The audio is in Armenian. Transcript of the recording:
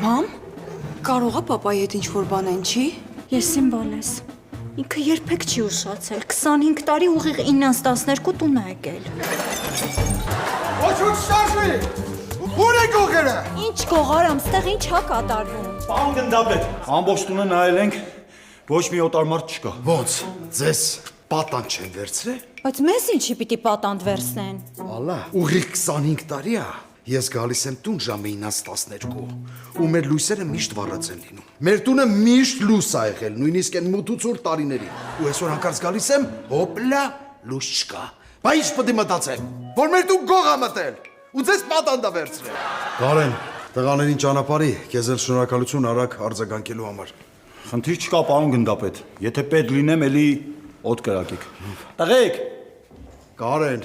Մամ, կարող է պապայի հետ ինչ-որ բան են, չի։ Ես իմ բալես։ Ինքը երբեք չի ուշացել, 25 տարի ուղիղ 9-ից 12 տուն է եկել։ Ոչուց շարժվի, ուր է գողերը։ Ինչ գողարամ, ստեղ ինչ հա կատարվում։ Պարոն գնդապետ, ամբողջ տունը նայել ենք, ոչ մի օտար մարդ չկա։ Ոնց, ձեզ պատան չեն վերցրել։ Բայց մեզ ինչի պիտի պատանդ վերցնեն։ Ալա, ուղիղ 25 տարի է, ես գալիս եմ տուն ժամը 9-ից 12 ու մեր լույսերը միշտ վառած են լինում։ Մեր տունը միշտ լույս է եղել, նույնիսկ այն մութուցուր տարիներին։ Ու այսօր հանկարծ գալիս եմ, հոպլա, լույս չկա։ Բա ինչ պետք է մտածեմ, որ մեր տուն գող է մտել ու ձեզ պատանդ է վերցրել։ Կարեն, տղաներին ճանապարհի, քեզ էլ շնորհակալություն արագ արձագանքելու համար։ Խնդիր չկա, պարոն գնդապետ, եթե պետք լինեմ, էլի օդ կրակեք։ Տղեկ, Կարեն,